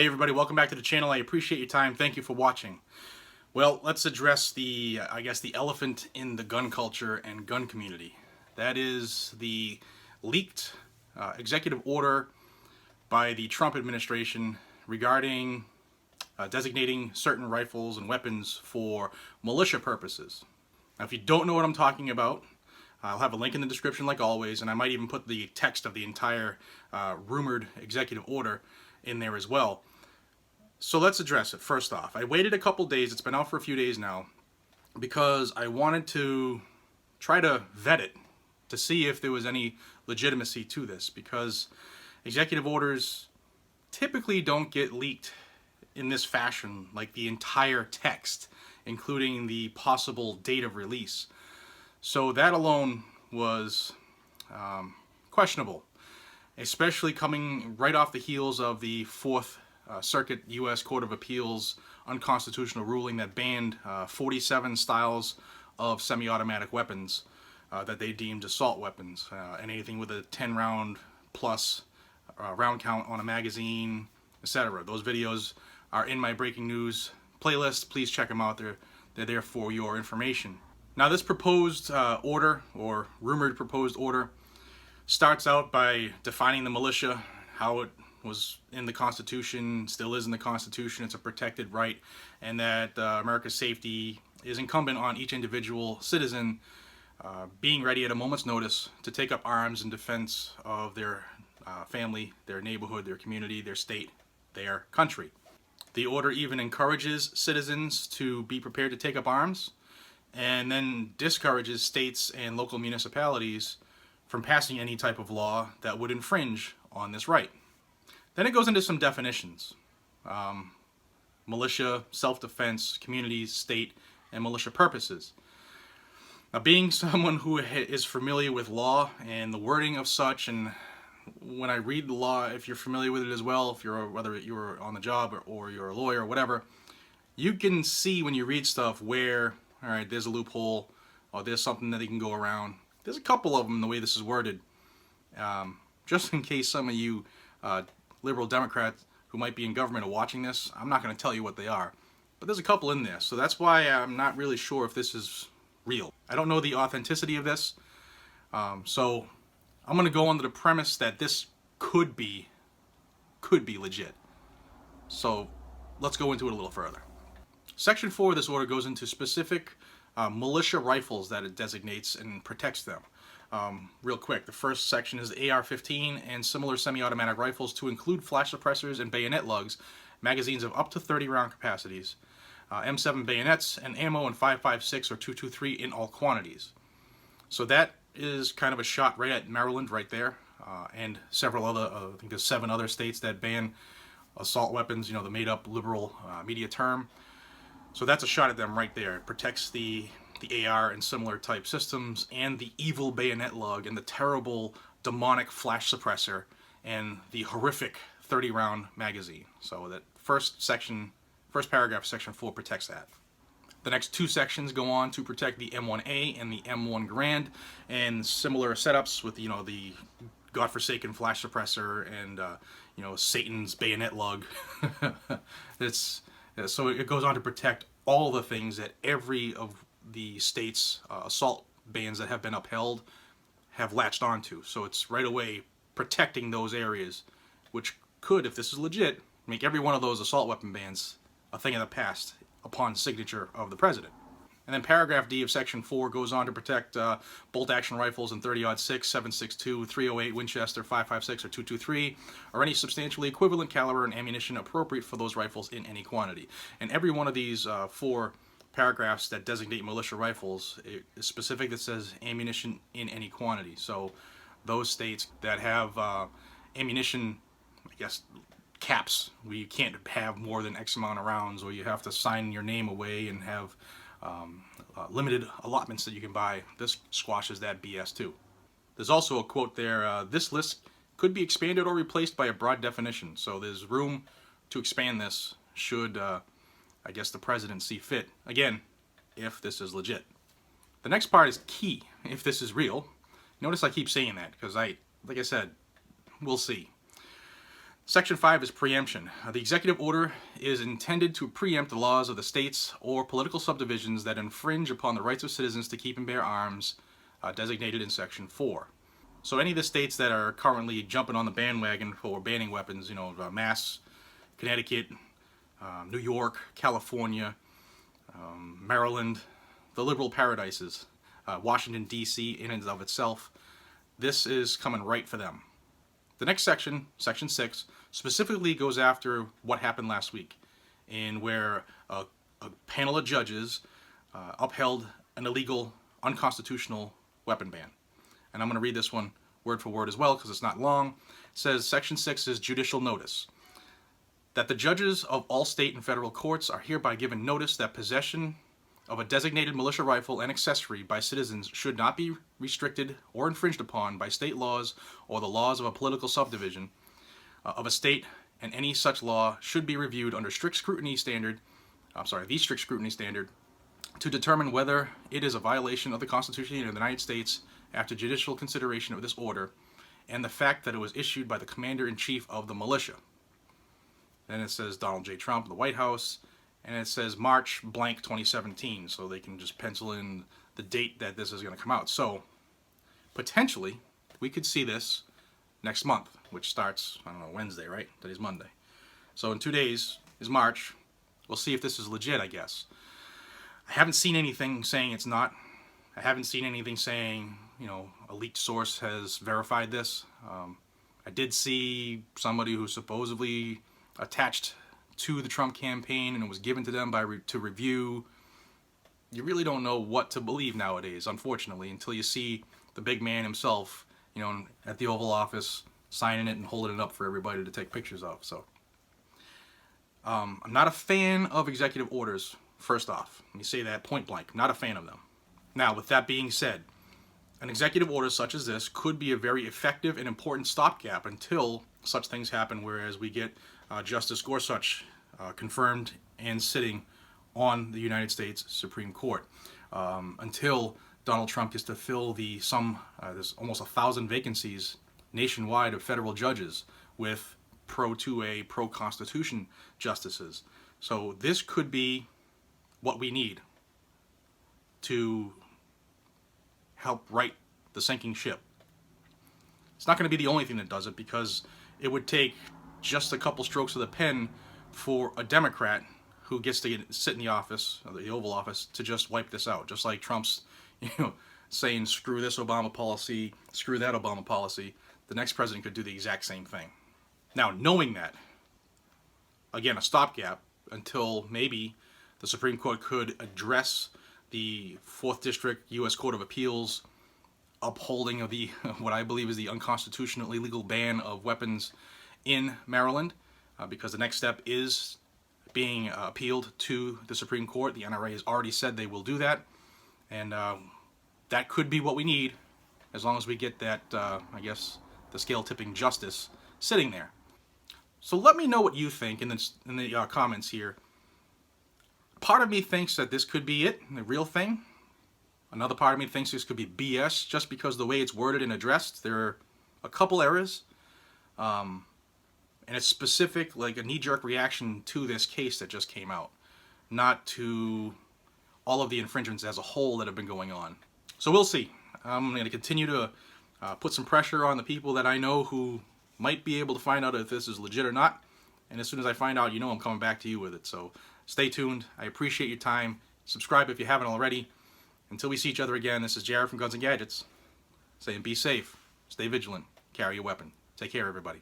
Hey everybody, welcome back to the channel. I appreciate your time. Thank you for watching. Well, let's address the elephant in the gun culture and gun community. That is the leaked executive order by the Trump administration regarding designating certain rifles and weapons for militia purposes. Now, if you don't know what I'm talking about, I'll have a link in the description like always, and I might even put the text of the entire rumored executive order in there as well. So let's address it. First off, I waited a couple days, it's been out for a few days now, because I wanted to try to vet it to see if there was any legitimacy to this, because executive orders typically don't get leaked in this fashion, like the entire text, including the possible date of release. So that alone was questionable, especially coming right off the heels of the Fourth Circuit U.S. Court of Appeals unconstitutional ruling that banned 47 styles of semi-automatic weapons that they deemed assault weapons, and anything with a 10-round plus round count on a magazine, etc. Those videos are in my breaking news playlist. Please check them out. They're there for your information. Now, this proposed order, or rumored proposed order, starts out by defining the militia, how it was in the Constitution, still is in the Constitution, it's a protected right, and that America's safety is incumbent on each individual citizen being ready at a moment's notice to take up arms in defense of their family, their neighborhood, their community, their state, their country. The order even encourages citizens to be prepared to take up arms, and then discourages states and local municipalities from passing any type of law that would infringe on this right. Then it goes into some definitions. Militia, self-defense, community, state, and militia purposes. Now, being someone who is familiar with law and the wording of such, and when I read the law, if you're familiar with it as well, whether you're on the job or you're a lawyer or whatever, you can see when you read stuff where, all right, there's a loophole, or there's something that they can go around. There's a couple of them the way this is worded. Just in case some of you liberal Democrats who might be in government are watching this, I'm not going to tell you what they are. But there's a couple in there, so that's why I'm not really sure if this is real. I don't know the authenticity of this, so I'm going to go under the premise that this could be legit. So let's go into it a little further. Section 4 of this order goes into specific militia rifles that it designates and protects them. Real quick, the first section is the AR-15 and similar semi-automatic rifles to include flash suppressors and bayonet lugs, magazines of up to 30-round capacities, M7 bayonets, and ammo in 5.56 or 2.23 in all quantities. So that is kind of a shot right at Maryland right there, and several other, I think there's 7 other states that ban assault weapons, you know, the made-up liberal media term. So that's a shot at them right there. It protects the AR and similar type systems, and the evil bayonet lug, and the terrible demonic flash suppressor, and the horrific 30-round magazine. So that first paragraph, section 4, protects that. The next 2 sections go on to protect the M1A and the M1 Garand, and similar setups with, you know, the godforsaken flash suppressor and you know, Satan's bayonet lug. So it goes on to protect all the things that every of the state's assault bans that have been upheld have latched onto. So it's right away protecting those areas, which could, if this is legit, make every one of those assault weapon bans a thing of the past upon signature of the president. And then paragraph D of section 4 goes on to protect bolt-action rifles in 30-06, 7.62, 308 Winchester, 5.56, or 2.23, or any substantially equivalent caliber and ammunition appropriate for those rifles in any quantity. And every one of these 4 paragraphs that designate militia rifles is specific, that says ammunition in any quantity. So those states that have ammunition, I guess, caps, where you can't have more than X amount of rounds, or you have to sign your name away and have limited allotments that you can buy, this squashes that BS too. There's also a quote there, this list could be expanded or replaced by a broad definition. So there's room to expand this should, I guess, the president see fit. Again, if this is legit. The next part is key, if this is real. Notice I keep saying that, because like I said, we'll see. Section 5 is preemption. The executive order is intended to preempt the laws of the states or political subdivisions that infringe upon the rights of citizens to keep and bear arms, designated in Section 4. So any of the states that are currently jumping on the bandwagon for banning weapons, Mass, Connecticut, New York, California, Maryland, the liberal paradises, Washington, D.C. in and of itself, this is coming right for them. The next section, Section 6, specifically goes after what happened last week, in where a panel of judges upheld an illegal, unconstitutional weapon ban. And I'm going to read this one word for word as well because it's not long. It says Section 6 is judicial notice. That the judges of all state and federal courts are hereby given notice that possession of a designated militia rifle and accessory by citizens should not be restricted or infringed upon by state laws or the laws of a political subdivision of a state, and any such law should be reviewed under the strict scrutiny standard to determine whether it is a violation of the Constitution of the United States after judicial consideration of this order and the fact that it was issued by the Commander-in-Chief of the militia. Then it says Donald J. Trump, the White House, and it says March blank 2017, so they can just pencil in the date that this is going to come out. So potentially we could see this next month, which starts, I don't know, Wednesday, right? Today's Monday. So in 2 days is March. We'll see if this is legit, I guess. I haven't seen anything saying it's not. I haven't seen anything saying, a leaked source has verified this. I did see somebody who supposedly attached to the Trump campaign and it was given to them to review. You really don't know what to believe nowadays, unfortunately, until you see the big man himself, at the Oval Office, signing it and holding it up for everybody to take pictures of. So, I'm not a fan of executive orders, first off. Let me say that point blank. Not a fan of them. Now, with that being said, an executive order such as this could be a very effective and important stopgap until such things happen, whereas we get Justice Gorsuch confirmed and sitting on the United States Supreme Court, until Donald Trump gets to fill there's almost 1,000 vacancies nationwide of federal judges with pro-2A, pro-Constitution justices. So this could be what we need to help right the sinking ship. It's not going to be the only thing that does it, because it would take just a couple strokes of the pen for a Democrat who gets to sit in the office, or the Oval Office, to just wipe this out. Just like Trump's, saying screw this Obama policy, screw that Obama policy. The next president could do the exact same thing. Now, knowing that, again, a stopgap until maybe the Supreme Court could address the 4th District U.S. Court of Appeals upholding of the what I believe is the unconstitutional illegal ban of weapons in Maryland, because the next step is being appealed to the Supreme Court. The NRA has already said they will do that, and that could be what we need, as long as we get that, I guess, the scale-tipping justice sitting there. So let me know what you think in the comments here. Part of me thinks that this could be it, the real thing. Another part of me thinks this could be BS, just because the way it's worded and addressed. There are a couple errors, and it's specific, like a knee-jerk reaction to this case that just came out, not to all of the infringements as a whole that have been going on. So we'll see. I'm going to continue to put some pressure on the people that I know who might be able to find out if this is legit or not. And as soon as I find out, I'm coming back to you with it. So stay tuned. I appreciate your time. Subscribe if you haven't already. Until we see each other again, this is Jared from Guns and Gadgets, saying be safe, stay vigilant, carry a weapon. Take care, everybody.